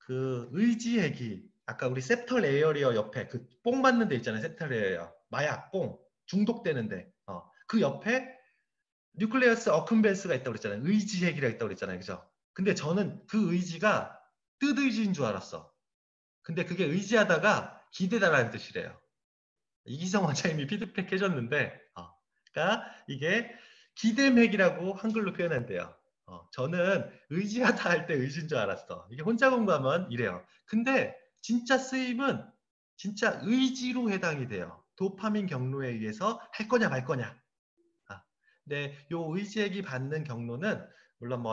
그 의지핵이 아까 우리 셉털 에어리어 옆에 그 뽕 맞는 데 있잖아요. 셉털 에어리어. 마약 뽕 중독되는데 그 옆에 뉴클레어스 어쿰벤스가 있다고 그랬잖아요. 의지핵이라 있다고 그랬잖아요. 그죠? 근데 저는 그 의지가 뜻의지인 줄 알았어. 근데 그게 의지하다가 기대다라는 뜻이래요. 이기성 원장님이 피드백 해줬는데, 그러니까 이게 기대맥이라고 한글로 표현한대요. 저는 의지하다 할 때 의지인 줄 알았어. 이게 혼자 공부하면 이래요. 근데 진짜 쓰임은 진짜 의지로 해당이 돼요. 도파민 경로에 의해서 할 거냐 말 거냐. 근데 요 의지액이 받는 경로는 물론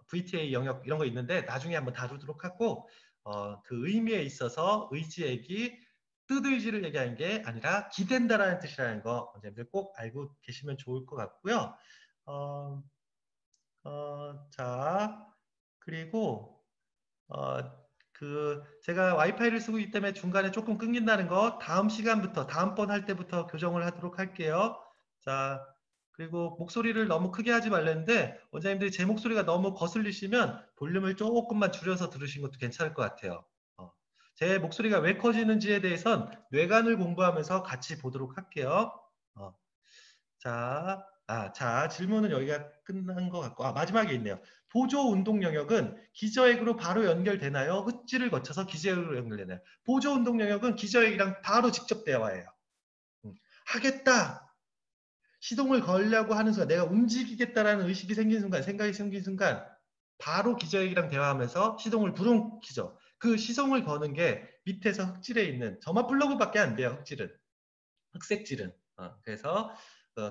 VTA 영역 이런 거 있는데 나중에 한번 다루도록 하고 그 의미에 있어서 의지액이 뜻의지를 얘기하는 게 아니라 기댄다라는 뜻이라는 거 여러분들 꼭 알고 계시면 좋을 것 같고요. 자 그리고 제가 와이파이를 쓰고 있기 때문에 중간에 조금 끊긴다는 거 다음 시간부터 다음번 할 때부터 교정을 하도록 할게요. 자 그리고 목소리를 너무 크게 하지 말랬는데 원장님들이 제 목소리가 너무 거슬리시면 볼륨을 조금만 줄여서 들으신 것도 괜찮을 것 같아요. 제 목소리가 왜 커지는지에 대해선 뇌관을 공부하면서 같이 보도록 할게요. 자, 질문은 여기가 끝난 것 같고, 마지막에 있네요. 보조 운동 영역은 기저액으로 바로 연결되나요? 흡지를 거쳐서 기저액으로 연결되나요? 보조 운동 영역은 기저액이랑 바로 직접 대화해요. 하겠다! 시동을 걸려고 하는 순간, 내가 움직이겠다라는 의식이 생긴 순간, 생각이 생긴 순간, 바로 기저액이랑 대화하면서 시동을 부릉 키죠. 그 시동을 거는 게 밑에서 흑질에 있는 점화 플러그밖에 안 돼요, 흑질은. 흑색질은. 그래서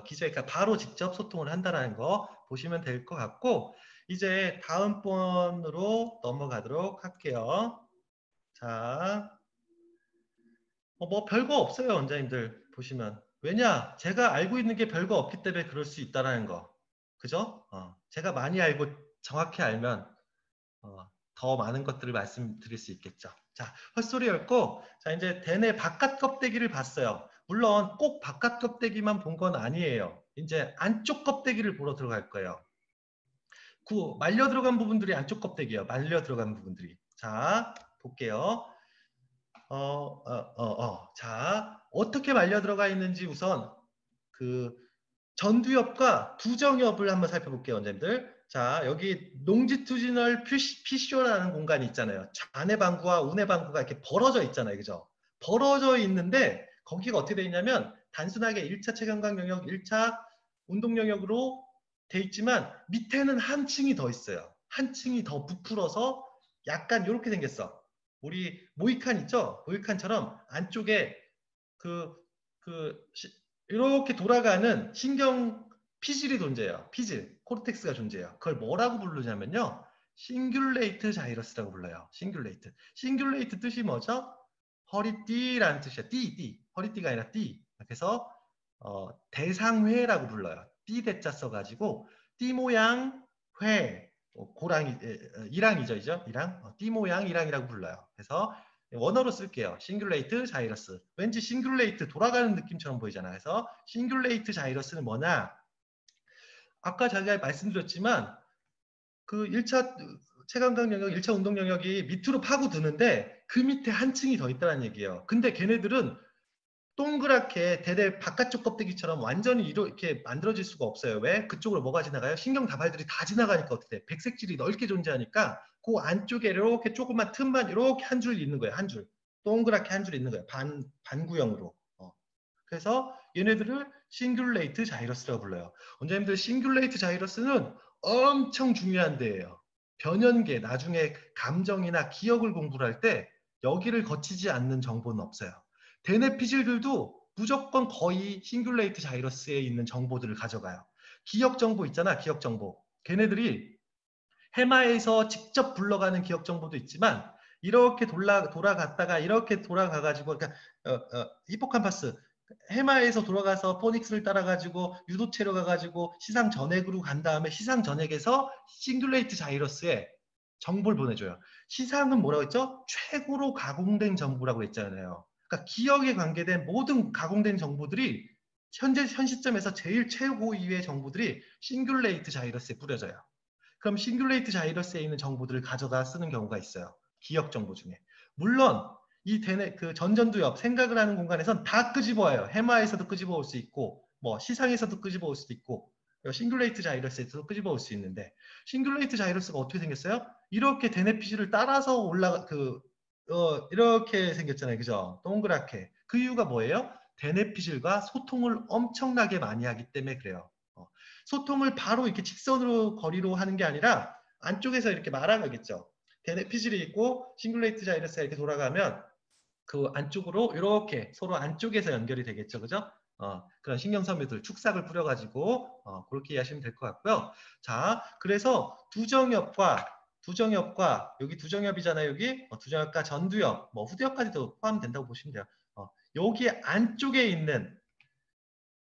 기저액과 바로 직접 소통을 한다는 거 보시면 될 것 같고 이제 다음번으로 넘어가도록 할게요. 자, 뭐 별거 없어요, 원장님들 보시면. 왜냐? 제가 알고 있는 게 별거 없기 때문에 그럴 수 있다는 거. 그죠? 제가 많이 알고 정확히 알면 더 많은 것들을 말씀드릴 수 있겠죠. 자, 헛소리 였고, 자, 이제 대뇌 바깥 껍데기를 봤어요. 물론 꼭 바깥 껍데기만 본 건 아니에요. 이제 안쪽 껍데기를 보러 들어갈 거예요. 말려 들어간 부분들이 안쪽 껍데기예요. 말려 들어간 부분들이. 자, 볼게요. 자, 어떻게 말려 들어가 있는지 우선 그 전두엽과 두정엽을 한번 살펴볼게요, 원장님들. 자, 여기 롱지투지널 피쇼라는 공간이 있잖아요. 좌뇌방구와 우뇌방구가 이렇게 벌어져 있잖아요. 그죠? 벌어져 있는데 거기가 어떻게 되어 있냐면 단순하게 1차 체감각 영역, 1차 운동 영역으로 돼 있지만 밑에는 한 층이 더 있어요. 한 층이 더 부풀어서 약간 이렇게 생겼어. 우리 모이칸 있죠? 모이칸처럼 안쪽에 그, 이렇게 돌아가는 신경 피질이 존재해요. 피질, 코르텍스가 존재해요. 그걸 뭐라고 부르냐면요. 싱귤레이트 자이러스라고 불러요. 싱귤레이트. 싱귤레이트 뜻이 뭐죠? 허리띠라는 뜻이야. 띠. 허리띠가 아니라 띠. 그래서 대상회라고 불러요. 띠 대자 써가지고 띠 모양 회. 고랑이, 이랑이죠, 이랑. 띠 모양 이랑이라고 불러요. 그래서 원어로 쓸게요. 싱귤레이트 자이러스. 왠지 싱귤레이트 돌아가는 느낌처럼 보이잖아. 그래서 싱귤레이트 자이러스는 뭐냐? 아까 제가 말씀드렸지만 그 1차 체감각 영역, 1차 운동 영역이 밑으로 파고드는데 그 밑에 한 층이 더 있다는 얘기예요. 근데 걔네들은 동그랗게 대대 바깥쪽 껍데기처럼 완전히 이렇게 만들어질 수가 없어요. 왜? 그쪽으로 뭐가 지나가요? 신경 다발들이 다 지나가니까 어떻게 돼? 백색질이 넓게 존재하니까 그 안쪽에 이렇게 조그만 틈만 이렇게 한 줄 있는 거예요. 한 줄. 동그랗게 한 줄 있는 거예요. 반구형으로. 그래서 얘네들을 싱귤레이트 자이러스라고 불러요. 원장님들 싱귤레이트 자이러스는 엄청 중요한 데예요. 변연계, 나중에 감정이나 기억을 공부를 할 때 여기를 거치지 않는 정보는 없어요. 대뇌 피질들도 무조건 거의 싱귤레이트 자이러스에 있는 정보들을 가져가요. 기억 정보 있잖아, 기억 정보. 걔네들이 해마에서 직접 불러가는 기억 정보도 있지만 이렇게 돌아갔다가 이렇게 돌아가가지고 그러니까 히포캄파스 해마에서 돌아가서 포닉스를 따라가지고 유도체로 가가지고 시상 전액으로 간 다음에 시상 전액에서 싱귤레이트 자이러스에 정보를 보내줘요. 시상은 뭐라고 했죠? 최고로 가공된 정보라고 했잖아요. 그러니까 기억에 관계된 모든 가공된 정보들이 현 시점에서 제일 최고위의 정보들이 싱귤레이트 자이러스에 뿌려져요. 그럼 싱귤레이트 자이러스에 있는 정보들을 가져다 쓰는 경우가 있어요. 기억 정보 중에. 물론 이 그 전전두엽 생각을 하는 공간에선 다 끄집어와요. 해마에서도 끄집어올 수 있고 뭐 시상에서도 끄집어올 수도 있고 싱귤레이트 자이러스에서도 끄집어올 수 있는데 싱귤레이트 자이러스가 어떻게 생겼어요? 이렇게 대뇌피질을 따라서 올라가 이렇게 생겼잖아요. 그죠? 동그랗게. 그 이유가 뭐예요? 대뇌피질과 소통을 엄청나게 많이 하기 때문에 그래요. 소통을 바로 이렇게 직선으로 거리로 하는 게 아니라 안쪽에서 이렇게 말아가겠죠. 대뇌피질이 있고 싱귤레이트 자이러스가 이렇게 돌아가면 그 안쪽으로 이렇게 서로 안쪽에서 연결이 되겠죠. 그죠? 그런 신경섬유들 축삭을 뿌려가지고 그렇게 이해하시면 될 것 같고요. 자, 그래서 두정엽과 여기 두정엽이잖아요. 여기 두정엽과 전두엽, 뭐 후두엽까지도 포함된다고 보시면 돼요. 여기 안쪽에 있는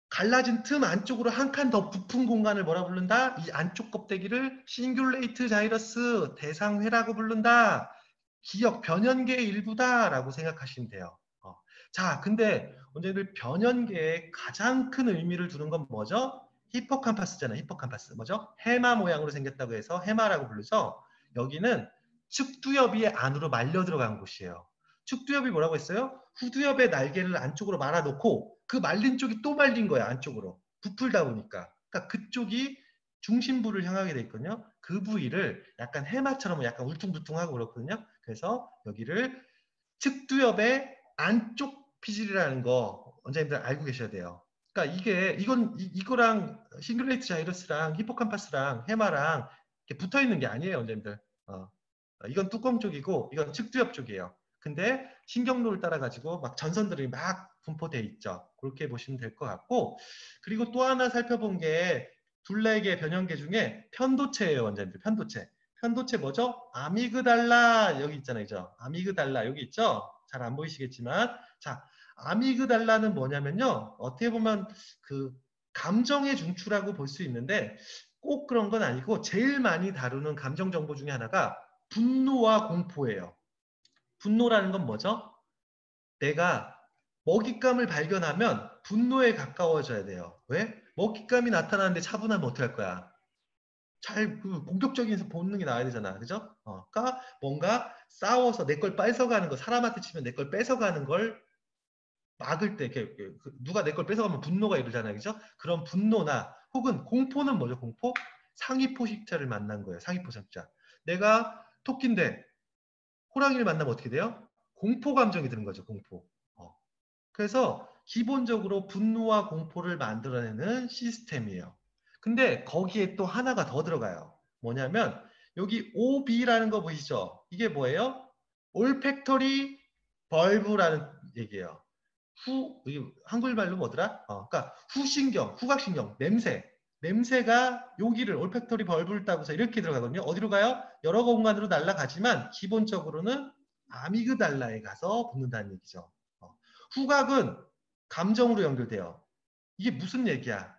갈라진 틈 안쪽으로 한 칸 더 부푼 공간을 뭐라 부른다? 이 안쪽 껍데기를 싱귤레이트 자이러스 대상회라고 부른다. 기억 변연계의 일부다라고 생각하시면 돼요. 자, 근데 원장님들 변연계의 가장 큰 의미를 두는 건 뭐죠? 히포캄파스잖아요. 히포캄파스. 뭐죠? 해마 모양으로 생겼다고 해서 해마라고 부르죠. 여기는 측두엽이 안으로 말려 들어간 곳이에요. 측두엽이 뭐라고 했어요? 후두엽의 날개를 안쪽으로 말아놓고 그 말린 쪽이 또 말린 거야. 안쪽으로. 부풀다 보니까. 그러니까 그쪽이 중심부를 향하게 돼 있거든요. 그 부위를 약간 해마처럼 약간 울퉁불퉁하고 그렇거든요. 그래서 여기를 측두엽의 안쪽 피질이라는 거 원장님들 알고 계셔야 돼요. 그러니까 이거랑 싱글레이트 자이러스랑 히포캄파스랑 해마랑 이렇게 붙어 있는 게 아니에요, 원장님들. 이건 뚜껑 쪽이고 이건 측두엽 쪽이에요. 근데 신경로를 따라 가지고 막 전선들이 막 분포돼 있죠. 그렇게 보시면 될 것 같고, 그리고 또 하나 살펴본 게 둘레계 변형계 중에 편도체예요, 원장님들. 편도체. 편도체 뭐죠? 아미그달라 여기 있잖아요. 그죠? 아미그달라 여기 있죠? 잘 안 보이시겠지만 자, 아미그달라는 뭐냐면요. 어떻게 보면 그 감정의 중추라고 볼 수 있는데 꼭 그런 건 아니고 제일 많이 다루는 감정 정보 중에 하나가 분노와 공포예요. 분노라는 건 뭐죠? 내가 먹잇감을 발견하면 분노에 가까워져야 돼요. 왜? 먹잇감이 나타나는데 차분하면 어떡할 거야? 공격적인 본능이 나와야 되잖아. 그죠? 그러니까 뭔가 싸워서 내 걸 뺏어가는 거, 사람한테 치면 내 걸 뺏어가는 걸 막을 때, 누가 내 걸 뺏어가면 분노가 이러잖아요. 그죠? 그런 분노나 혹은 공포는 뭐죠? 공포? 상위포식자를 만난 거예요. 상위포식자. 내가 토끼인데 호랑이를 만나면 어떻게 돼요? 공포 감정이 드는 거죠. 공포. 그래서 기본적으로 분노와 공포를 만들어내는 시스템이에요. 근데 거기에 또 하나가 더 들어가요. 뭐냐면 여기 OB라는 거 보이시죠? 이게 뭐예요? 올팩터리 벌브라는 얘기예요. 한글말로 뭐더라? 그러니까 후신경, 후각신경, 냄새가 여기를 올팩터리 벌브를 따고서 이렇게 들어가거든요. 어디로 가요? 여러 공간으로 날아가지만 기본적으로는 아미그달라에 가서 붙는다는 얘기죠. 후각은 감정으로 연결돼요. 이게 무슨 얘기야?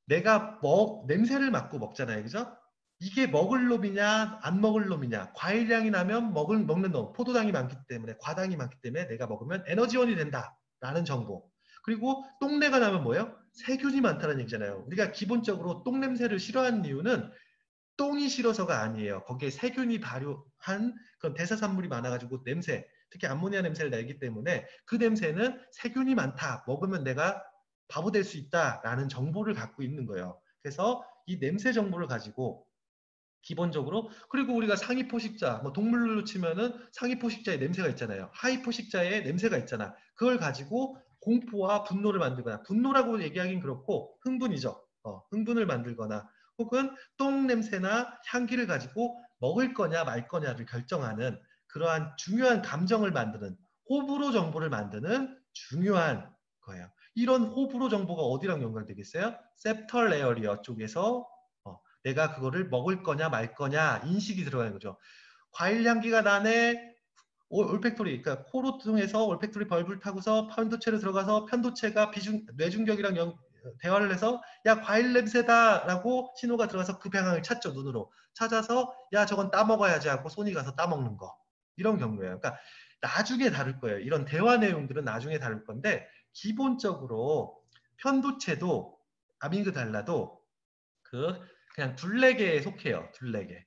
내가 냄새를 맡고 먹잖아요. 그죠? 이게 먹을 놈이냐, 안 먹을 놈이냐. 과일향이 나면 먹는 놈. 포도당이 많기 때문에, 과당이 많기 때문에 내가 먹으면 에너지원이 된다. 라는 정보. 그리고 똥내가 나면 뭐예요? 세균이 많다는 얘기잖아요. 우리가 기본적으로 똥 냄새를 싫어하는 이유는 똥이 싫어서가 아니에요. 거기에 세균이 발효한 그런 대사산물이 많아가지고 냄새, 특히 암모니아 냄새를 내기 때문에 그 냄새는 세균이 많다. 먹으면 내가 바보 될 수 있다라는 정보를 갖고 있는 거예요. 그래서 이 냄새 정보를 가지고 기본적으로 그리고 우리가 상위 포식자, 뭐 동물로 치면은 상위 포식자의 냄새가 있잖아요. 하위 포식자의 냄새가 있잖아. 그걸 가지고 공포와 분노를 만들거나 분노라고 얘기하긴 그렇고 흥분이죠. 흥분을 만들거나 혹은 똥 냄새나 향기를 가지고 먹을 거냐 말 거냐를 결정하는 그러한 중요한 감정을 만드는 호불호 정보를 만드는 중요한 거예요. 이런 호불호 정보가 어디랑 연관되겠어요? 셉털 에어리어 쪽에서 내가 그거를 먹을 거냐 말 거냐 인식이 들어가는 거죠. 과일 향기가 나네. 올팩토리, 그러니까 코로 통해서 올팩토리 벌브를 타고서 편도체로 들어가서 편도체가 뇌중격이랑 대화를 해서 야 과일 냄새다라고 신호가 들어가서 그 방향을 찾죠. 눈으로 찾아서 야 저건 따먹어야지 하고 손이 가서 따먹는 거 이런 경우예요. 그러니까 나중에 다룰 거예요. 이런 대화 내용들은 나중에 다룰 건데 기본적으로 편도체도 아밍그달라도 그냥 둘레개에 속해요. 둘레개.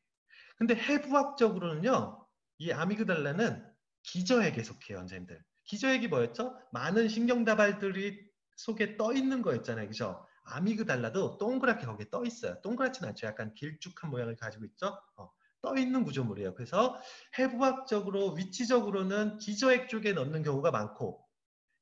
근데 해부학적으로는요. 이 아미그달라는 기저핵에 속해요. 원장님들. 기저핵이 뭐였죠? 많은 신경다발들이 속에 떠 있는 거였잖아요. 그죠? 아미그달라도 동그랗게 거기에 떠 있어요. 동그랗진 않죠. 약간 길쭉한 모양을 가지고 있죠. 떠 있는 구조물이에요. 그래서 해부학적으로 위치적으로는 기저핵 쪽에 넣는 경우가 많고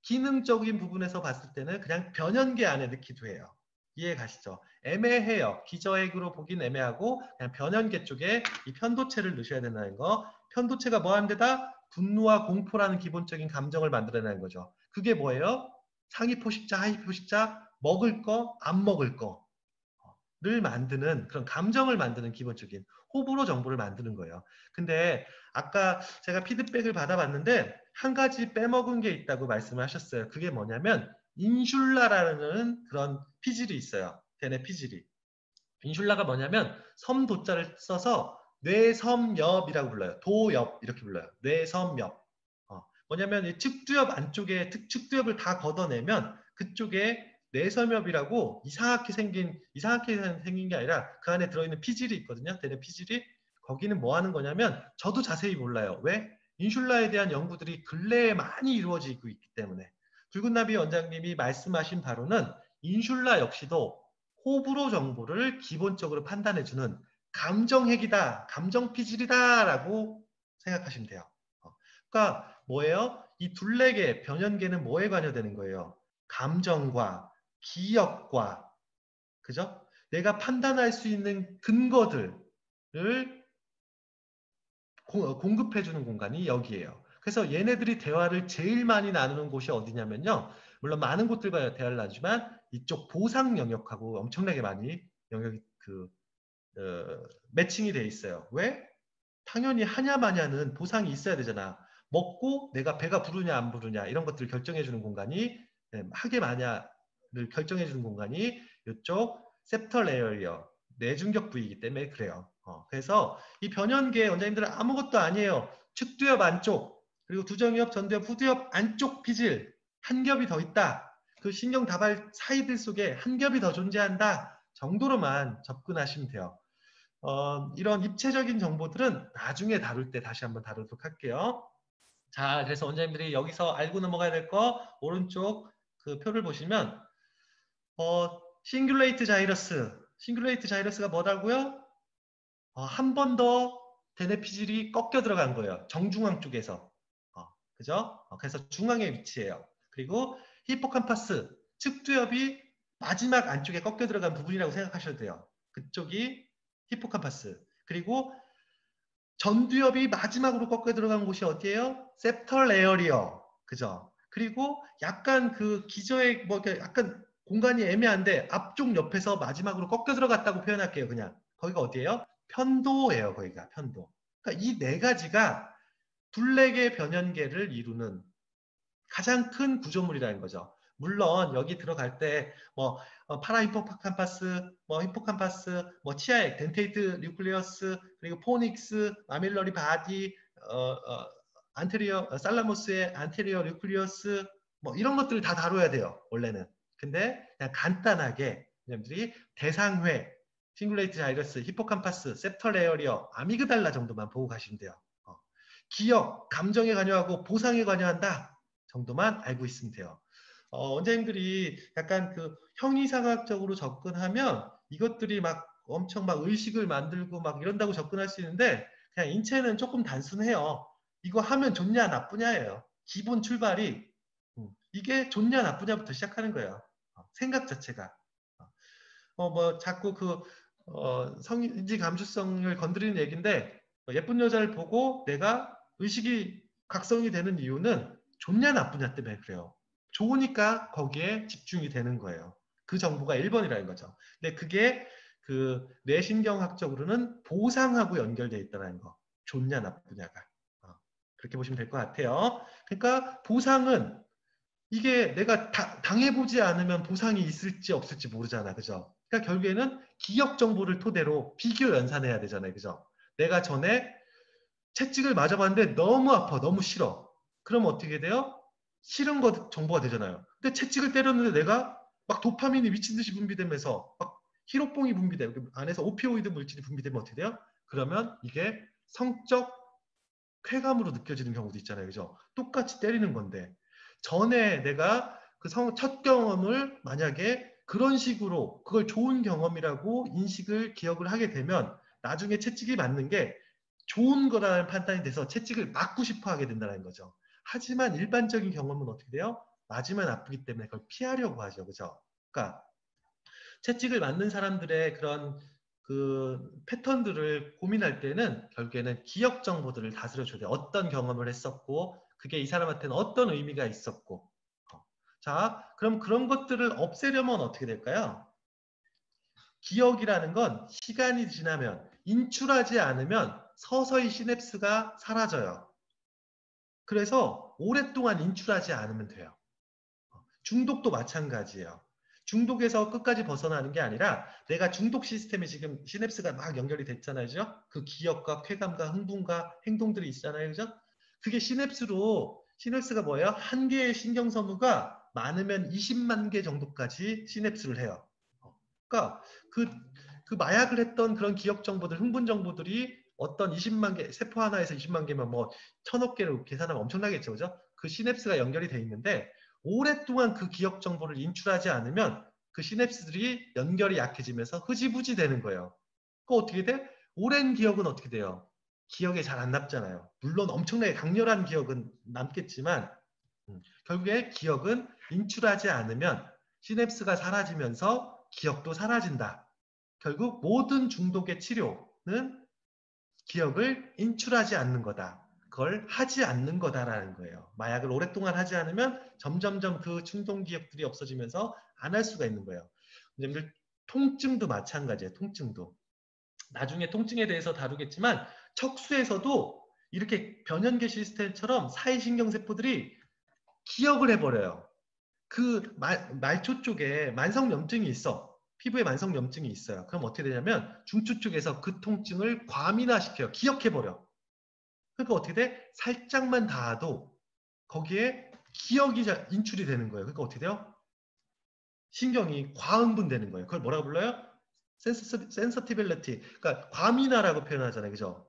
기능적인 부분에서 봤을 때는 그냥 변연계 안에 넣기도 해요. 이해 가시죠? 애매해요. 기저핵으로 보긴 애매하고 그냥 변연계 쪽에 이 편도체를 넣으셔야 된다는 거. 편도체가 뭐 하는 데다? 분노와 공포라는 기본적인 감정을 만들어내는 거죠. 그게 뭐예요? 상위 포식자, 하위 포식자, 먹을 거, 안 먹을 거를 만드는 그런 감정을 만드는 기본적인 호불호 정보를 만드는 거예요. 근데 아까 제가 피드백을 받아봤는데 한 가지 빼먹은 게 있다고 말씀을 하셨어요. 그게 뭐냐면 인슐라라는 그런 피질이 있어요. 대뇌 피질이. 인슐라가 뭐냐면 섬도자를 써서 뇌섬엽이라고 불러요. 도엽 이렇게 불러요. 뇌섬엽. 뭐냐면 이 측두엽 안쪽에 측두엽을 다 걷어내면 그쪽에 뇌섬엽이라고 이상하게 생긴 게 아니라 그 안에 들어있는 피질이 있거든요. 대뇌 피질이. 거기는 뭐 하는 거냐면 저도 자세히 몰라요. 왜? 인슐라에 대한 연구들이 근래에 많이 이루어지고 있기 때문에. 붉은나비 원장님이 말씀하신 바로는 인슐라 역시도 호불호 정보를 기본적으로 판단해주는 감정핵이다, 감정피질이다라고 생각하시면 돼요. 그러니까 뭐예요? 이 둘레개, 변연계는 뭐에 관여되는 거예요? 감정과 기억과, 그죠? 내가 판단할 수 있는 근거들을 공급해주는 공간이 여기에요. 그래서 얘네들이 대화를 제일 많이 나누는 곳이 어디냐면요. 물론 많은 곳들과 대화를 나누지만 이쪽 보상 영역하고 엄청나게 많이 영역이 매칭이 돼 있어요. 왜? 당연히 하냐 마냐는 보상이 있어야 되잖아. 먹고 내가 배가 부르냐 안 부르냐 이런 것들을 결정해주는 공간이 하게 마냐를 결정해주는 공간이 이쪽 셉털 에어리어 뇌중격 부위이기 때문에 그래요. 그래서 이 변연계 원장님들은 아무것도 아니에요. 측두엽 안쪽 그리고 두정엽, 전두엽, 후두엽 안쪽 피질 한 겹이 더 있다. 그 신경 다발 사이들 속에 한 겹이 더 존재한다 정도로만 접근하시면 돼요. 이런 입체적인 정보들은 나중에 다룰 때 다시 한번 다루도록 할게요. 자, 그래서 원장님들이 여기서 알고 넘어가야 될 거 오른쪽 그 표를 보시면 싱귤레이트 자이러스, 싱귤레이트 자이러스가 뭐라고요? 한 번 더 대뇌 피질이 꺾여 들어간 거예요. 정중앙 쪽에서. 그죠? 그래서 중앙에 위치해요. 그리고 히포캄파스, 측두엽이 마지막 안쪽에 꺾여 들어간 부분이라고 생각하셔도 돼요. 그쪽이 히포캄파스. 그리고 전두엽이 마지막으로 꺾여 들어간 곳이 어디예요? 셉털 에어리어. 그죠? 그리고 약간 그 기저에 뭐 약간 공간이 애매한데 앞쪽 옆에서 마지막으로 꺾여 들어갔다고 표현할게요. 그냥. 거기가 어디예요? 편도예요. 거기가 편도. 그러니까 이 네 가지가 둘레개 변연계를 이루는 가장 큰 구조물이라는 거죠. 물론 여기 들어갈 때뭐 파라히포캄파스, 뭐 히포캄파스, 뭐 치아액, 덴테이트 뉴클리어스, 그리고 포닉스, 마밀러리 바디, 안테리어 살라모스의 안테리어 뉴클리어스 뭐 이런 것들을 다 다뤄야 돼요. 원래는. 근데 그냥 간단하게 여러분들이 대상회, 싱글레이트 자이러스, 히포캄파스, 셉털 에어리어, 아미그달라 정도만 보고 가시면 돼요. 기억, 감정에 관여하고 보상에 관여한다 정도만 알고 있으면 돼요. 원장님들이 약간 그 형이상학적으로 접근하면 이것들이 막 엄청 막 의식을 만들고 막 이런다고 접근할 수 있는데 그냥 인체는 조금 단순해요. 이거 하면 좋냐 나쁘냐예요. 기본 출발이 이게 좋냐 나쁘냐부터 시작하는 거예요. 생각 자체가. 뭐 자꾸 그 성인지 감수성을 건드리는 얘기인데 예쁜 여자를 보고 내가 의식이 각성이 되는 이유는 좋냐 나쁘냐 때문에 그래요. 좋으니까 거기에 집중이 되는 거예요. 그 정보가 1번이라는 거죠. 근데 그게 그 뇌신경학적으로는 보상하고 연결되어 있다는 거. 좋냐 나쁘냐가. 그렇게 보시면 될 것 같아요. 그러니까 보상은 이게 내가 당해보지 않으면 보상이 있을지 없을지 모르잖아. 그죠? 그러니까 결국에는 기억 정보를 토대로 비교 연산해야 되잖아요. 그죠? 내가 전에 채찍을 맞아봤는데 너무 아파. 너무 싫어. 그럼 어떻게 돼요? 싫은 거 정보가 되잖아요. 근데 채찍을 때렸는데 내가 막 도파민이 미친 듯이 분비되면서 막 히로뽕이 분비돼요. 그 안에서 오피오이드 물질이 분비되면 어떻게 돼요? 그러면 이게 성적 쾌감으로 느껴지는 경우도 있잖아요. 그죠? 똑같이 때리는 건데 전에 내가 그 첫 경험을 만약에 그런 식으로 그걸 좋은 경험이라고 인식을 기억을 하게 되면 나중에 채찍이 맞는 게 좋은 거라는 판단이 돼서 채찍을 맞고 싶어 하게 된다는 거죠. 하지만 일반적인 경험은 어떻게 돼요? 맞으면 아프기 때문에 그걸 피하려고 하죠. 그죠? 그러니까 채찍을 맞는 사람들의 그런 그 패턴들을 고민할 때는 결국에는 기억 정보들을 다스려줘야 돼요. 어떤 경험을 했었고 그게 이 사람한테는 어떤 의미가 있었고 자, 그럼 그런 것들을 없애려면 어떻게 될까요? 기억이라는 건 시간이 지나면 인출하지 않으면 서서히 시냅스가 사라져요. 그래서 오랫동안 인출하지 않으면 돼요. 중독도 마찬가지예요. 중독에서 끝까지 벗어나는 게 아니라 내가 중독 시스템에 지금 시냅스가 막 연결이 됐잖아요. 그죠? 그 기억과 쾌감과 흥분과 행동들이 있잖아요. 그죠? 그게 시냅스가 뭐예요? 한 개의 신경섬유가 많으면 20만 개 정도까지 시냅스를 해요. 그러니까 그, 그 마약을 했던 그런 기억 정보들, 흥분 정보들이 어떤 20만 개, 세포 하나에서 20만 개면 뭐 1000억 개로 계산하면 엄청나겠죠. 그죠? 그 시냅스가 연결이 돼 있는데 오랫동안 그 기억 정보를 인출하지 않으면 그 시냅스들이 연결이 약해지면서 흐지부지 되는 거예요. 그 어떻게 돼? 오랜 기억은 어떻게 돼요? 기억에 잘 안 남잖아요. 물론 엄청나게 강렬한 기억은 남겠지만 결국에 기억은 인출하지 않으면 시냅스가 사라지면서 기억도 사라진다. 결국 모든 중독의 치료는 기억을 인출하지 않는 거다. 그걸 하지 않는 거다라는 거예요. 마약을 오랫동안 하지 않으면 점점점 그 충동 기억들이 없어지면서 안 할 수가 있는 거예요. 여러분들 통증도 마찬가지예요. 통증도. 나중에 통증에 대해서 다루겠지만 척수에서도 이렇게 변연계 시스템처럼 사이신경세포들이 기억을 해버려요. 그 말초 쪽에 만성염증이 있어. 피부에 만성염증이 있어요. 그럼 어떻게 되냐면 중추 쪽에서 그 통증을 과민화시켜요. 기억해버려. 그러니까 어떻게 돼? 살짝만 닿아도 거기에 기억이 인출이 되는 거예요. 그러니까 어떻게 돼요? 신경이 과흥분되는 거예요. 그걸 뭐라고 불러요? 센서티빌리티. 그러니까 과민화라고 표현하잖아요. 그죠?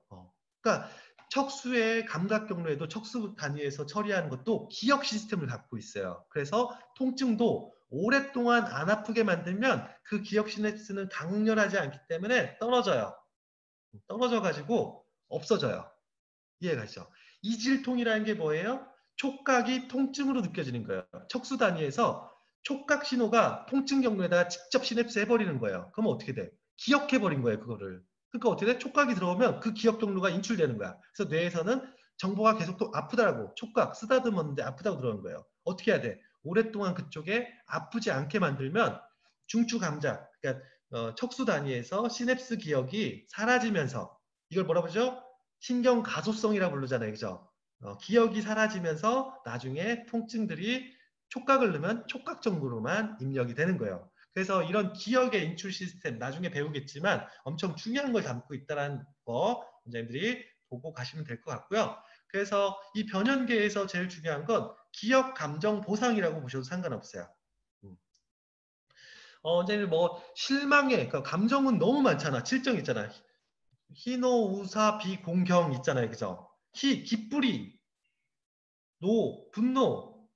그러니까 척수의 감각 경로에도 척수 단위에서 처리하는 것도 기억 시스템을 갖고 있어요. 그래서 통증도 오랫동안 안 아프게 만들면 그 기억 시냅스는 강렬하지 않기 때문에 떨어져요. 떨어져 가지고 없어져요. 이해가시죠? 이질통이라는 게 뭐예요? 촉각이 통증으로 느껴지는 거예요. 척수 단위에서 촉각 신호가 통증 경로에다가 직접 시냅스 해버리는 거예요. 그러면 어떻게 돼? 기억해버린 거예요, 그거를. 그러니까 어떻게 돼? 촉각이 들어오면 그 기억 경로가 인출되는 거야. 그래서 뇌에서는 정보가 계속 또 아프다고, 촉각 쓰다듬었는데 아프다고 들어오는 거예요. 어떻게 해야 돼? 오랫동안 그쪽에 아프지 않게 만들면 중추 감작, 그러니까 척수 단위에서 시냅스 기억이 사라지면서 이걸 뭐라 그러죠? 신경 가소성이라고 부르잖아요. 그죠? 기억이 사라지면서 나중에 통증들이 촉각을 넣으면 촉각 정보로만 입력이 되는 거예요. 그래서 이런 기억의 인출 시스템 나중에 배우겠지만 엄청 중요한 걸 담고 있다는 거 원장님들이 보고 가시면 될 것 같고요. 그래서 이 변연계에서 제일 중요한 건 기억 감정 보상이라고 보셔도 상관없어요. 원장님 뭐 실망해 그러니까 감정은 너무 많잖아. 칠정 있잖아. 희노, 우사, 비공경 있잖아요. 그죠? 기쁘리, 분노,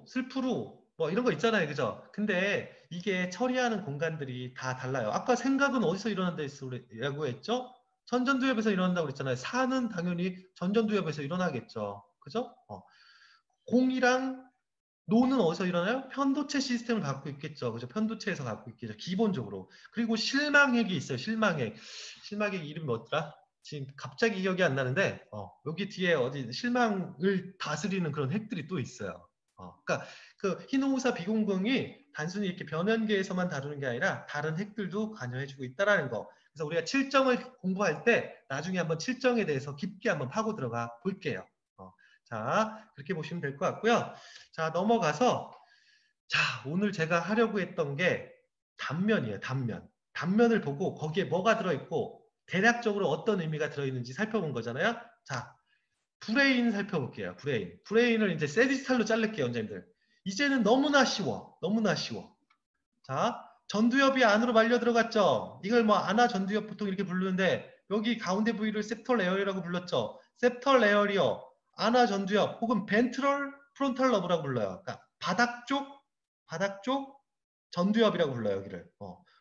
슬프루, 뭐 이런 거 있잖아요. 그죠? 근데 이게 처리하는 공간들이 다 달라요. 아까 생각은 어디서 일어난다고 했죠? 전전두엽에서 일어난다고 그랬잖아요. 사는 당연히 전전두엽에서 일어나겠죠. 그죠? 공이랑 노는 어디서 일어나요? 편도체 시스템을 갖고 있겠죠. 그죠? 편도체에서 갖고 있겠죠. 기본적으로. 그리고 실망핵이 있어요. 실망핵. 실망핵 이름이 뭐더라? 지금 갑자기 기억이 안 나는데, 여기 뒤에 어디 실망을 다스리는 그런 핵들이 또 있어요. 그러니까 그 희노우사 비공경이 단순히 이렇게 변연계에서만 다루는 게 아니라 다른 핵들도 관여해주고 있다라는 거. 그래서 우리가 칠정을 공부할 때 나중에 한번 칠정에 대해서 깊게 한번 파고 들어가 볼게요. 자, 그렇게 보시면 될 것 같고요. 자, 넘어가서 자, 오늘 제가 하려고 했던 게 단면이에요. 단면. 단면을 보고 거기에 뭐가 들어있고 대략적으로 어떤 의미가 들어있는지 살펴본 거잖아요. 자, 브레인 살펴볼게요. 브레인. 브레인을 이제 세디스탈로 자를게요, 원장님들. 이제는 너무나 쉬워. 너무나 쉬워. 자, 전두엽이 안으로 말려 들어갔죠. 이걸 뭐 아나 전두엽 보통 이렇게 부르는데 여기 가운데 부위를 septal area라고 불렀죠. septal area, 아나 전두엽 혹은 ventral frontal lobe라고 불러요. 그러니까 바닥 쪽 전두엽이라고 불러요. 여기를.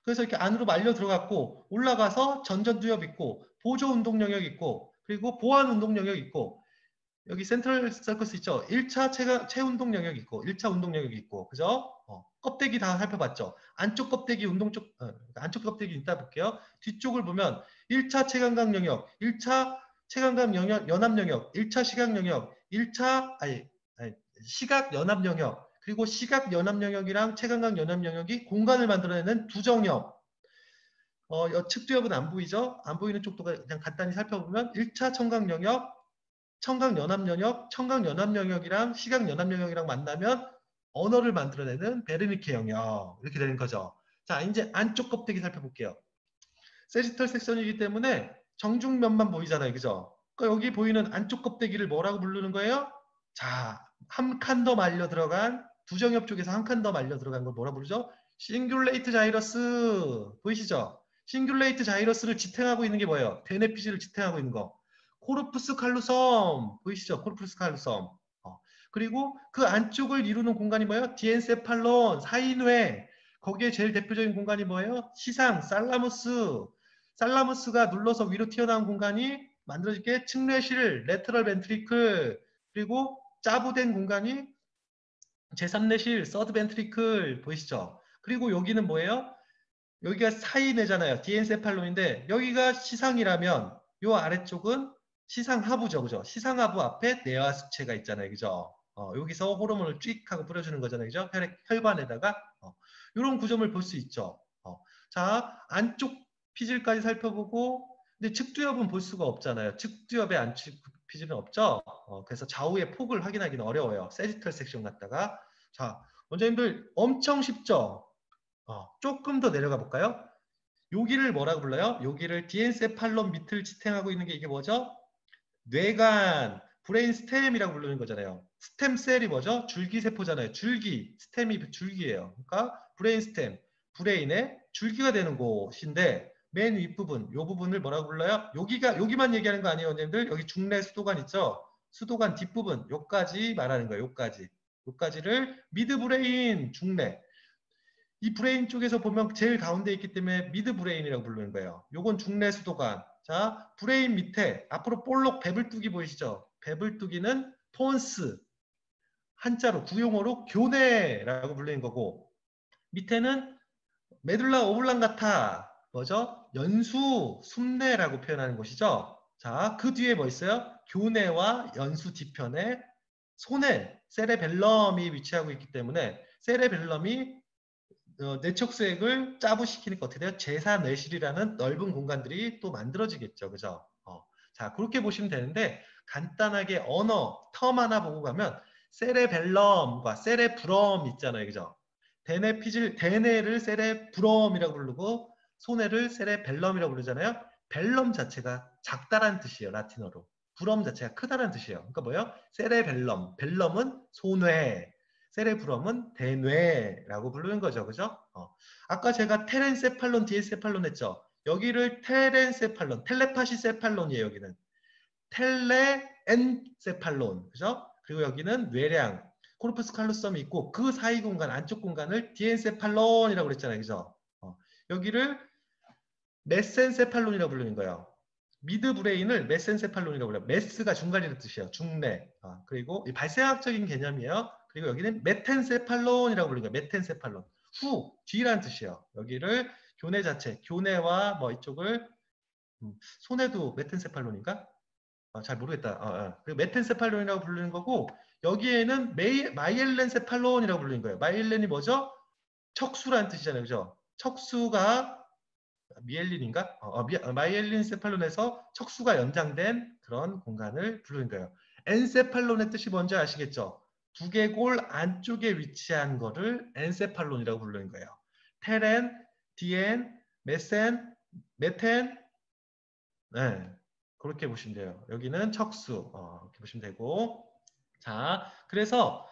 그래서 이렇게 안으로 말려 들어갔고 올라가서 전전두엽 있고 보조 운동 영역 있고 그리고 보완 운동 영역 있고 여기 센트럴 서커스 있죠. 1차 체운동 영역 있고 1차 운동 영역이 있고 그죠? 껍데기 다 살펴봤죠. 안쪽 껍데기 안쪽 껍데기 이따 볼게요. 뒤쪽을 보면 1차 체감각 영역, 1차 체감각 영역 연합 영역, 1차 시각 영역, 1차 아니 시각 연합 영역 그리고 시각 연합 영역이랑 체감각 연합 영역이 공간을 만들어내는 두 정역. 측두엽은 안 보이죠? 안 보이는 쪽도 그냥 간단히 살펴보면 1차 청각 영역, 청각 연합 영역, 청각 연합 영역이랑 시각 연합 영역이랑 만나면 언어를 만들어내는 베르니케 영역 이렇게 되는 거죠. 자, 이제 안쪽 껍데기 살펴볼게요. 세지털 섹션이기 때문에 정중면만 보이잖아요, 그죠? 그러니까 여기 보이는 안쪽 껍데기를 뭐라고 부르는 거예요? 자, 한 칸 더 말려 들어간 두정엽 쪽에서 한 칸 더 말려 들어간 걸 뭐라 부르죠? 싱귤레이트 자이러스 보이시죠? 싱귤레이트 자이러스를 지탱하고 있는 게 뭐예요? 대뇌피지를 지탱하고 있는 거. 코르푸스 칼루섬 보이시죠? 코르푸스 칼루섬. 그리고 그 안쪽을 이루는 공간이 뭐예요? 디엔세팔론, 사이뇌. 거기에 제일 대표적인 공간이 뭐예요? 시상, 살라무스. 살라무스가 눌러서 위로 튀어나온 공간이 만들어질 게 측뇌실, 레터럴 벤트리클. 그리고 짜부된 공간이 제3뇌실, 서드 벤트리클 보이시죠? 그리고 여기는 뭐예요? 여기가 사이뇌잖아요. 디엔세팔론인데 여기가 시상이라면 요 아래쪽은 시상하부죠. 그죠? 시상하부 앞에 뇌와 수체가 있잖아요. 그죠? 여기서 호르몬을 쭉 하고 뿌려주는 거잖아요. 그죠? 혈관에다가 이런 구조물 볼 수 있죠. 자, 안쪽 피질까지 살펴보고 근데 측두엽은 볼 수가 없잖아요. 측두엽의 안쪽 피질은 없죠. 그래서 좌우의 폭을 확인하기는 어려워요. 세지털 섹션 갖다가 자, 원장님들 엄청 쉽죠? 조금 더 내려가 볼까요? 여기를 뭐라고 불러요? 여기를 디엔세팔론 밑을 지탱하고 있는 게 이게 뭐죠? 뇌간, 브레인 스템이라고 부르는 거잖아요. 스템셀이 뭐죠? 줄기세포잖아요. 줄기, 스템이 줄기예요. 그러니까 브레인 스템, 브레인의 줄기가 되는 곳인데 맨 윗부분, 요 부분을 뭐라고 불러요? 여기만 얘기하는 거 아니에요, 원장님들? 여기 중내 수도관 있죠? 수도관 뒷부분, 요까지 말하는 거예요. 요까지. 요까지를 미드 브레인 중내. 이 브레인 쪽에서 보면 제일 가운데 있기 때문에 미드 브레인이라고 부르는 거예요. 요건 중내 수도관. 자, 브레인 밑에 앞으로 볼록 배불뚝이 보이시죠? 배불뚝이는 폰스. 한자로 구용어로 교내라고 불리는 거고 밑에는 메둘라 오블랑가타 뭐죠? 연수 숨내라고 표현하는 곳이죠. 자, 그 뒤에 뭐 있어요? 교내와 연수 뒤편에 손에 세레벨럼이 위치하고 있기 때문에 세레벨럼이 뇌척수액을 짜부시키니까 어떻게 돼요? 제사뇌실이라는 넓은 공간들이 또 만들어지겠죠. 그죠? 자, 그렇게 보시면 되는데 간단하게 언어, 텀 하나 보고 가면 세레벨럼과 세레브럼 있잖아요. 그죠? 대뇌를 세레브럼이라고 부르고 소뇌를 세레벨럼이라고 부르잖아요. 벨럼 자체가 작다라는 뜻이에요. 라틴어로. 브럼 자체가 크다라는 뜻이에요. 그러니까 뭐예요? 세레벨럼. 벨럼은 소뇌. 세레브럼은 대뇌라고 부르는 거죠. 그죠? 아까 제가 테렌세팔론, 디에세팔론 했죠. 여기를 테렌세팔론, 텔레파시세팔론이에요. 여기는. 텔레엔세팔론. 그죠? 그리고 여기는 뇌량, 코르푸스 칼루섬이 있고 그 사이 공간, 안쪽 공간을 디엔세팔론이라고 그랬잖아요. 그죠? 여기를 메센세팔론이라고 부르는 거예요. 미드 브레인을 메센세팔론이라고 불러요. 메스가 중간이라는 뜻이에요. 중내. 그리고 이 발생학적인 개념이에요. 그리고 여기는 메텐세팔론이라고 부르는 거예요. 메텐세팔론. 뒤라는 뜻이에요. 여기를 교내 자체, 교내와 뭐 이쪽을 손에도 메텐세팔론인가? 잘 모르겠다. 그리고 메텐세팔론이라고 부르는 거고 여기에는 마이엘렌세팔론이라고 부르는 거예요. 마이엘렌이 뭐죠? 척수라는 뜻이잖아요. 그죠? 척수가 미엘린인가? 마이엘린 세팔론에서 척수가 연장된 그런 공간을 부르는 거예요. 엔세팔론의 뜻이 뭔지 아시겠죠? 두개골 안쪽에 위치한 거를 엔세팔론이라고 부르는 거예요. 테렌, 디엔, 메센, 메텐, 네, 그렇게 보시면 돼요. 여기는 척수, 이렇게 보시면 되고. 자, 그래서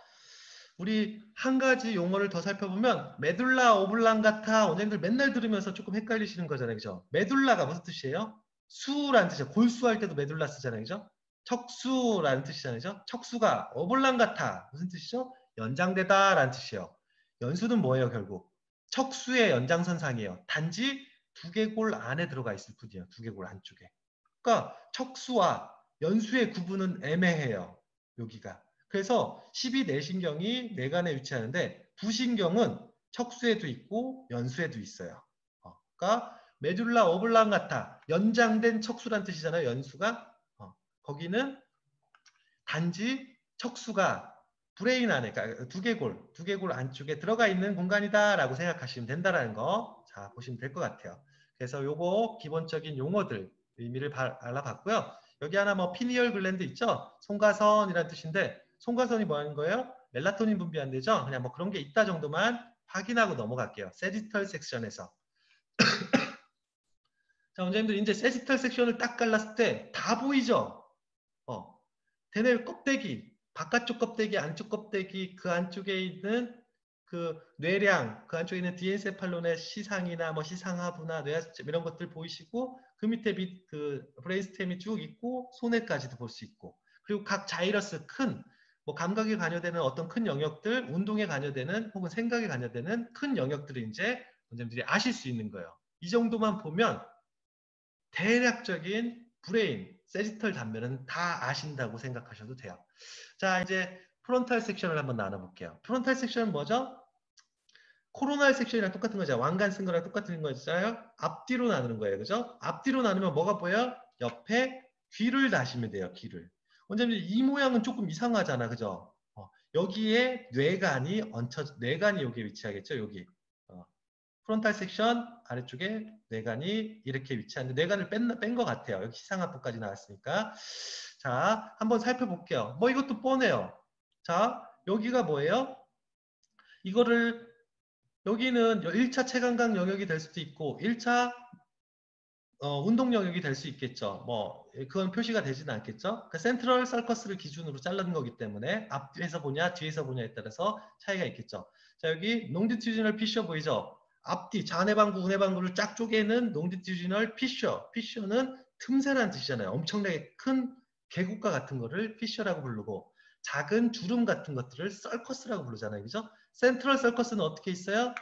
우리 한 가지 용어를 더 살펴보면 메둘라 오블랑가타 원장님들 맨날 들으면서 조금 헷갈리시는 거잖아요. 그죠? 메둘라가 무슨 뜻이에요? 수라는 뜻이에요. 골수할 때도 메둘라 쓰잖아요. 그죠? 척수라는 뜻이잖아요. 그죠? 척수가 오블랑가타 무슨 뜻이죠? 연장되다 라는 뜻이에요. 연수는 뭐예요 결국? 척수의 연장선상이에요. 단지 두개골 안에 들어가 있을 뿐이에요. 두개골 안쪽에. 그러니까 척수와 연수의 구분은 애매해요. 여기가. 그래서 12내신경이 뇌간에 위치하는데 부신경은 척수에도 있고 연수에도 있어요. 그러니까 메둘라 오블랑가타 연장된 척수란 뜻이잖아요. 연수가. 거기는 단지 척수가 브레인 안에, 그러니까 두개골 안쪽에 들어가 있는 공간이다라고 생각하시면 된다라는 거, 자 보시면 될 것 같아요. 그래서 요거 기본적인 용어들 의미를 알아봤고요. 여기 하나 뭐 피니얼 글랜드 있죠? 송가선이라는 뜻인데 송가선이 뭐 하는 거예요? 멜라토닌 분비한대죠? 그냥 뭐 그런 게 있다 정도만 확인하고 넘어갈게요. 세지털 섹션에서. 자, 원장님들 이제 세지털 섹션을 딱 갈랐을 때 다 보이죠? 대뇌 껍데기, 바깥쪽 껍데기, 안쪽 껍데기, 그 안쪽에 있는 그 뇌량, 그 안쪽에 있는 디엔세팔론의 시상이나 뭐 시상하부나 뇌하수체 이런 것들 보이시고 그 밑에 그 브레인스템이 쭉 있고 손해까지도 볼 수 있고 그리고 각 자이러스 큰 뭐 감각에 관여되는 어떤 큰 영역들, 운동에 관여되는 혹은 생각에 관여되는 큰 영역들을 이제 원장님들이 아실 수 있는 거예요. 이 정도만 보면 대략적인 브레인, 세지털 단면은 다 아신다고 생각하셔도 돼요. 자, 이제 프론탈 섹션을 한번 나눠볼게요. 프론탈 섹션은 뭐죠? 코로날 섹션이랑 똑같은 거죠. 왕관 쓴 거랑 똑같은 거잖아요. 앞뒤로 나누는 거예요. 그죠? 앞뒤로 나누면 뭐가 보여요? 옆에 귀를 다시면 돼요. 귀를. 원장님 이 모양은 조금 이상하잖아. 그죠? 여기에 뇌관이 여기에 위치하겠죠. 여기. 프론탈 섹션 아래쪽에 뇌관이 이렇게 위치하는데 뇌관을 뺀 것 같아요. 여기 시상하부까지 나왔으니까. 자, 한번 살펴볼게요. 뭐 이것도 뻔해요. 자, 여기가 뭐예요? 이거를 여기는 1차 체감각 영역이 될 수도 있고 1차 운동 영역이 될 수 있겠죠. 뭐 그건 표시가 되지는 않겠죠. 그 센트럴 서커스를 기준으로 자른 거기 때문에 앞에서 보냐 뒤에서 보냐에 따라서 차이가 있겠죠. 자, 여기 롱디튜지널 피셔 보이죠? 앞뒤 좌뇌방구 우뇌방구를 쫙 쪼개는 롱디튜지널 피셔. 피셔는 틈새라는 뜻이잖아요. 엄청나게 큰 계곡과 같은 거를 피셔라고 부르고 작은 주름 같은 것들을 서커스라고 부르잖아요. 그죠? 센트럴 서커스는 어떻게 있어요?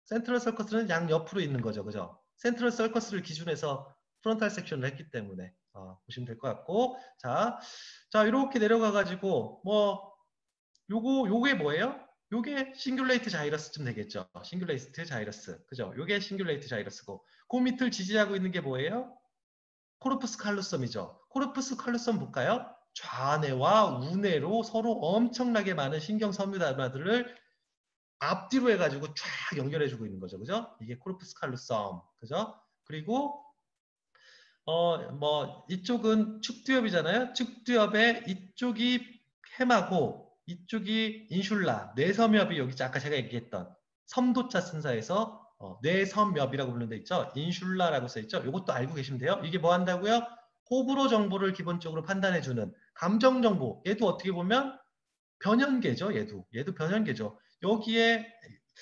센트럴 서커스는 양옆으로 있는 거죠. 그죠? 센트럴 서커스를 기준해서 프론탈 섹션을 했기 때문에 보시면 될 것 같고 자 이렇게 내려가가지고 뭐 요게 뭐예요? 요게 싱귤레이트 자이러스쯤 되겠죠. 싱귤레이트 자이러스. 그죠? 요게 싱귤레이트 자이러스고 그 밑을 지지하고 있는 게 뭐예요? 코르푸스 칼루섬이죠. 코르푸스 칼루섬 볼까요? 좌뇌와 우뇌로 서로 엄청나게 많은 신경 섬유단마들을 앞뒤로 해가지고 쫙 연결해주고 있는 거죠. 그죠? 이게 코르푸스 칼루섬. 그죠? 그리고 뭐 이쪽은 축두엽이잖아요. 축두엽의 이쪽이 해마고 이쪽이 인슐라, 뇌섬엽이 여기 아까 제가 얘기했던 섬도자 순사에서 뇌섬엽이라고 부르는 데 있죠. 인슐라라고 써 있죠. 이것도 알고 계시면 돼요. 이게 뭐 한다고요? 호불호 정보를 기본적으로 판단해주는 감정 정보. 얘도 어떻게 보면 변연계죠. 얘도 변연계죠. 여기에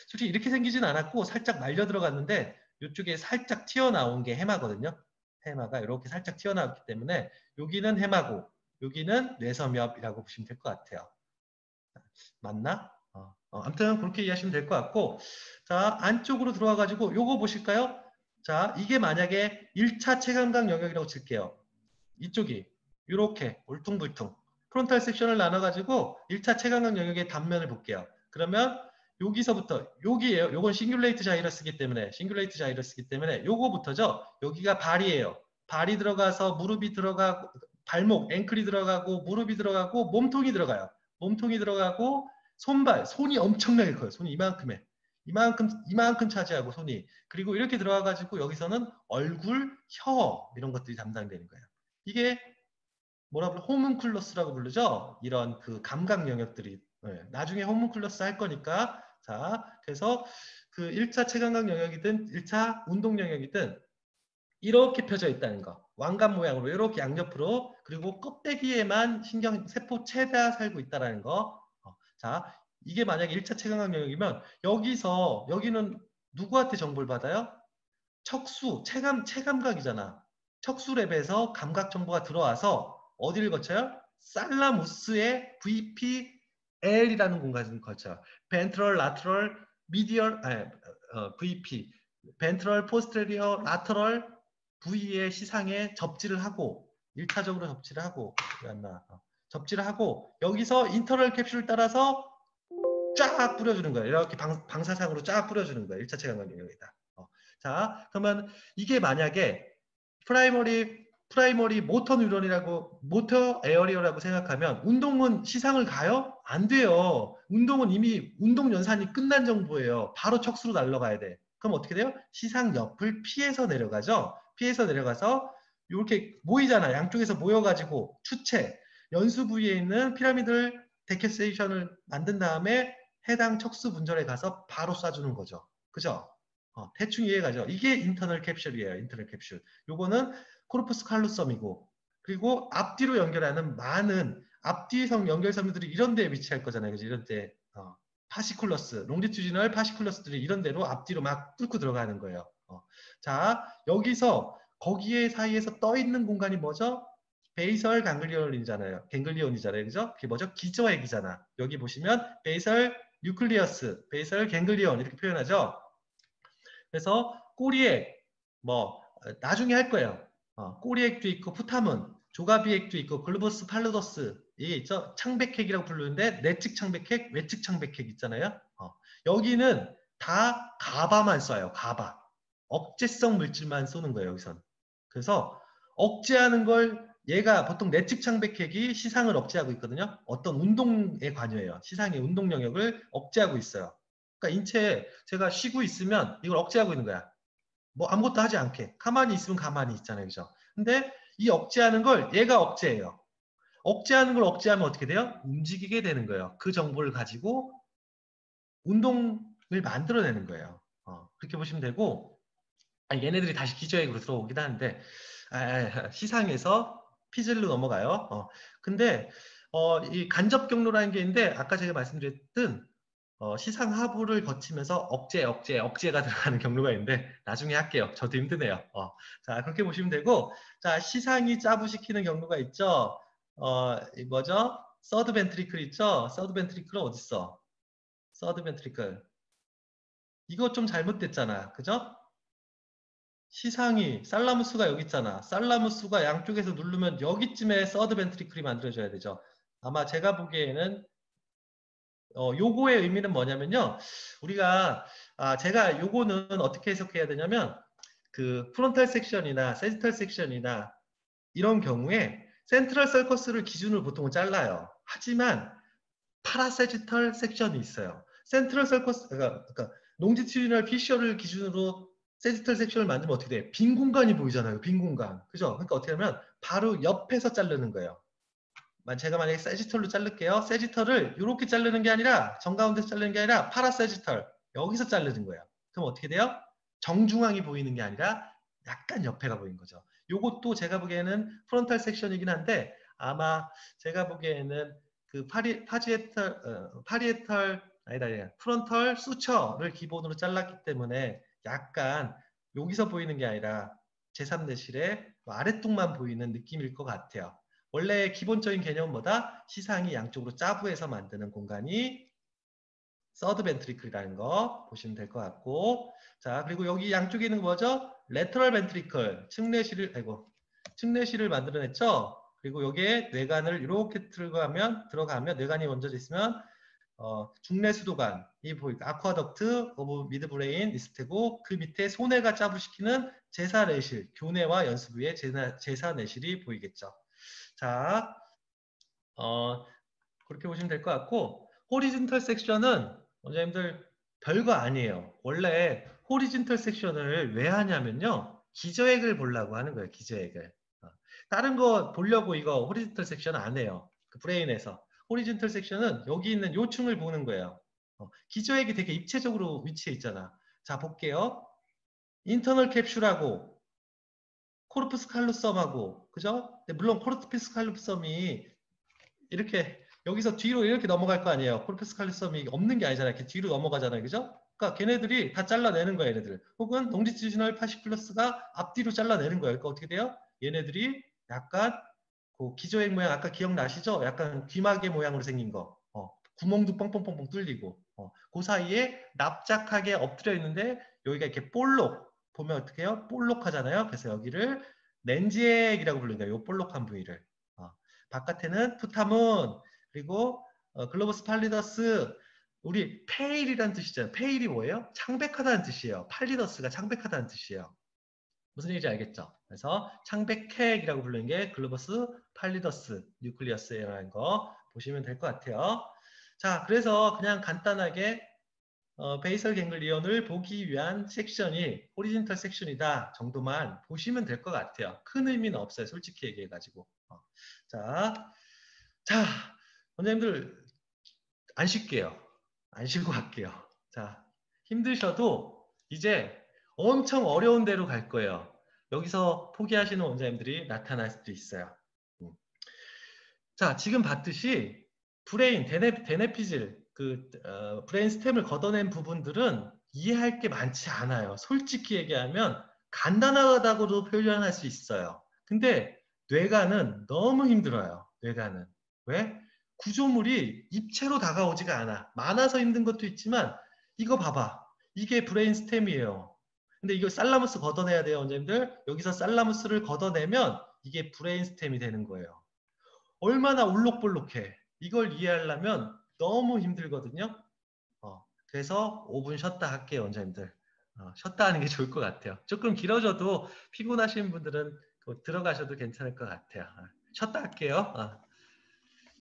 솔직히 이렇게 생기진 않았고 살짝 말려 들어갔는데 이쪽에 살짝 튀어나온 게 해마거든요. 해마가 이렇게 살짝 튀어나왔기 때문에 여기는 해마고 여기는 뇌섬엽이라고 보시면 될 것 같아요. 맞나? 아무튼 그렇게 이해하시면 될 것 같고 자 안쪽으로 들어와 가지고 요거 보실까요? 자 이게 만약에 1차 체감각 영역이라고 칠게요. 이쪽이 이렇게 울퉁불퉁 프론탈 섹션을 나눠가지고 1차 체감각 영역의 단면을 볼게요. 그러면 여기서부터 여기에요. 요건 싱귤레이트 자이러스기 때문에 요거부터죠. 여기가 발이에요. 발이 들어가서 무릎이 들어가고 발목, 앵클이 들어가고 무릎이 들어가고 몸통이 들어가요. 몸통이 들어가고 손이 엄청나게 커요. 손이 이만큼 차지하고 손이. 그리고 이렇게 들어가가지고 여기서는 얼굴, 혀 이런 것들이 담당되는 거예요. 이게 뭐라 부르 호문클러스라고 부르죠. 이런 그 감각 영역들이 나중에 호문클러스 할 거니까 자 그래서 그 1차 체감각 영역이든 1차 운동 영역이든 이렇게 펴져 있다는 거. 왕관 모양으로 이렇게 양옆으로 그리고 껍데기에만 신경 세포 체가 살고 있다는 거. 자 이게 만약에 1차 채광학 영역이면 여기는 누구한테 정보를 받아요? 척수, 체감각이잖아. 척수랩에서 감각 정보가 들어와서 어디를 거쳐요? 살라무스의 VPL이라는 공간을 거쳐요. Ventral, Lateral, Medial, VP, Ventral, Posterior, Lateral 부위의 시상에 접지를 하고 1차적으로 접지를 하고 접지를 하고 여기서 인터널 캡슐을 따라서 쫙 뿌려주는 거예요. 이렇게 방사상으로 쫙 뿌려주는 거예요. 1차 체감각 영역이다. 자, 그러면 이게 만약에 프라이머리 모터 뉴런이라고 모터 에어리어라고 생각하면 운동은 시상을 가요? 안 돼요. 운동은 이미 운동 연산이 끝난 정보예요. 바로 척수로 날아가야 돼. 그럼 어떻게 돼요? 시상 옆을 피해서 내려가죠. 피해서 내려가서 이렇게 모이잖아. 양쪽에서 모여가지고 추체 연수 부위에 있는 피라미드 데캐세이션을 만든 다음에 해당 척수 분절에 가서 바로 쏴주는 거죠. 그죠? 대충 이해가죠? 이게 인터널 캡슐이에요. 인터널 캡슐. 요거는 코르푸스 칼루섬이고 그리고 앞뒤로 연결하는 많은 앞뒤성 연결섬유들이 이런 데에 위치할 거잖아요. 그죠? 이런 데 파시쿨러스, 롱지튜지널 파시쿨러스들이 이런 데로 앞뒤로 막 뚫고 들어가는 거예요. 자, 여기서 거기에 사이에서 떠 있는 공간이 뭐죠? 베이설 강글리온이잖아요. 갱글리온이잖아요. 그죠? 그게 뭐죠? 기저핵이잖아. 여기 보시면 베이설 뉴클리어스, 베이설 갱글리온 이렇게 표현하죠. 그래서 꼬리액, 나중에 할 거예요. 꼬리액도 있고, 푸타문, 조가비액도 있고, 글루보스 팔루도스, 이게 있죠? 창백핵이라고 부르는데, 내측 창백핵, 외측 창백핵 있잖아요. 여기는 다 가바만 쏴요, 가바. 억제성 물질만 쏘는 거예요, 여기선. 그래서, 억제하는 걸, 얘가 보통 내측 창백핵이 시상을 억제하고 있거든요. 어떤 운동에 관여해요. 시상의 운동 영역을 억제하고 있어요. 그러니까 인체에 제가 쉬고 있으면 이걸 억제하고 있는 거야. 뭐 아무것도 하지 않게. 가만히 있으면 가만히 있잖아요. 그죠? 근데 이 억제하는 걸 얘가 억제해요. 억제하는 걸 억제하면 어떻게 돼요? 움직이게 되는 거예요. 그 정보를 가지고 운동을 만들어내는 거예요. 그렇게 보시면 되고 얘네들이 다시 기저액으로 들어오긴 하는데 시상에서 피즐로 넘어가요. 근데 이 간접 경로라는 게 있는데 아까 제가 말씀드렸던 시상 하부를 거치면서 억제가 들어가는 경로가 있는데 나중에 할게요. 저도 힘드네요. 자, 그렇게 보시면 되고 자, 시상이 짜부시키는 경로가 있죠. 뭐죠? 서드 벤트리클 있죠? 서드 벤트리클은 어디 있어? 서드 벤트리클. 이거 좀 잘못됐잖아. 그죠? 시상이 살라무스가 여기 있잖아. 살라무스가 양쪽에서 누르면 여기쯤에 서드 벤트리클이 만들어져야 되죠. 아마 제가 보기에는 요거의 의미는 뭐냐면요. 우리가 제가 요거는 어떻게 해석해야 되냐면 그 프론탈 섹션이나 세지털 섹션이나 이런 경우에 센트럴 서커스를 기준으로 보통은 잘라요. 하지만 파라세지털 섹션이 있어요. 센트럴 서커스 그러니까 롱지튜디널 피셔를 기준으로 세지털 섹션을 만들면 어떻게 돼? 빈 공간이 보이잖아요. 빈 공간. 그죠? 그러니까 어떻게 하면 바로 옆에서 자르는 거예요. 제가 만약에 세지털로 자를게요. 세지털을 이렇게 자르는 게 아니라 정가운데서 자르는 게 아니라 파라세지털 여기서 자르는 거예요. 그럼 어떻게 돼요? 정중앙이 보이는 게 아니라 약간 옆에가 보이는 거죠. 요것도 제가 보기에는 프론탈 섹션이긴 한데 아마 제가 보기에는 그 파리에털 아니다 프론털 수처를 기본으로 잘랐기 때문에 약간 여기서 보이는 게 아니라 제3내실의 아래쪽만 보이는 느낌일 것 같아요. 원래 기본적인 개념은 뭐다? 시상이 양쪽으로 짜부해서 만드는 공간이 서드 벤트리클이라는 거 보시면 될 것 같고 자 그리고 여기 양쪽에 있는 거 뭐죠? 레터럴 벤트리클 측내실을 만들어냈죠? 그리고 여기에 뇌관을 이렇게 들어가면 뇌관이 원져져 있으면 중내수도관이 보이고 아쿠아덕트 오브 미드브레인 리스트고 그 밑에 소뇌가 짜부시키는 제사내실 교내와 연수부의 제사내실이 보이겠죠. 자, 그렇게 보시면 될 것 같고 호리즌털 섹션은 원장님들 별거 아니에요. 원래 호리즌털 섹션을 왜 하냐면요. 기저액을 보려고 하는 거예요. 기저액을. 다른 거 보려고 이거 호리즌털 섹션 안 해요. 그 브레인에서. 호리즌털 섹션은 여기 있는 요충을 보는 거예요. 기저액이 되게 입체적으로 위치해 있잖아. 자, 볼게요. 인터널 캡슐하고 코르푸스 칼루섬하고 그죠? 물론 코르푸스 칼루섬이 이렇게 여기서 뒤로 이렇게 넘어갈 거 아니에요. 코르퍼스 칼로섬이 없는 게 아니잖아요. 이렇게 뒤로 넘어가잖아요. 그죠? 그러니까 걔네들이 다 잘라내는 거야, 얘네들. 혹은 롱지튜지널 파시큘러스가 앞뒤로 잘라내는 거예요. 그러니까 어떻게 돼요? 얘네들이 약간 그 기저액 모양 아까 기억나시죠? 약간 귀마개 모양으로 생긴 거. 구멍도 뻥뻥뻥뻥 뚫리고. 그 사이에 납작하게 엎드려 있는데 여기가 이렇게 볼록 보면 어떻게 해요? 볼록하잖아요. 그래서 여기를 렌지액이라고 부르는 거예요. 이 볼록한 부위를. 바깥에는 푸타문 그리고 글로버스 팔리더스 우리 페일이라는 뜻이잖아요. 페일이 뭐예요? 창백하다는 뜻이에요. 팔리더스가 창백하다는 뜻이에요. 무슨 얘기인지 알겠죠? 그래서 창백핵이라고 부르는 게 글로버스 팔리더스 뉴클리어스라는 거 보시면 될 것 같아요. 자, 그래서 그냥 간단하게 베이설 갱글리온을 보기 위한 섹션이 호리젠털 섹션이다 정도만 보시면 될 것 같아요. 큰 의미는 없어요. 솔직히 얘기해가지고. 자, 자, 원장님들 안 쉴게요. 안 쉬고 갈게요. 자, 힘드셔도 이제 엄청 어려운 데로 갈 거예요. 여기서 포기하시는 원장님들이 나타날 수도 있어요. 자, 지금 봤듯이 브레인, 데네피질, 브레인 스템을 걷어낸 부분들은 이해할 게 많지 않아요. 솔직히 얘기하면 간단하다고도 표현할 수 있어요. 근데 뇌가는 너무 힘들어요. 뇌가는. 왜? 구조물이 입체로 다가오지가 않아. 많아서 힘든 것도 있지만 이거 봐봐. 이게 브레인 스템이에요. 근데 이거 살라무스 걷어내야 돼요, 원장님들. 여기서 살라무스를 걷어내면 이게 브레인 스템이 되는 거예요. 얼마나 울록볼록해. 이걸 이해하려면 너무 힘들거든요. 그래서 5분 쉬었다 할게요, 원장님들. 쉬었다 하는 게 좋을 것 같아요. 조금 길어져도 피곤하신 분들은 들어가셔도 괜찮을 것 같아요. 쉬었다 할게요.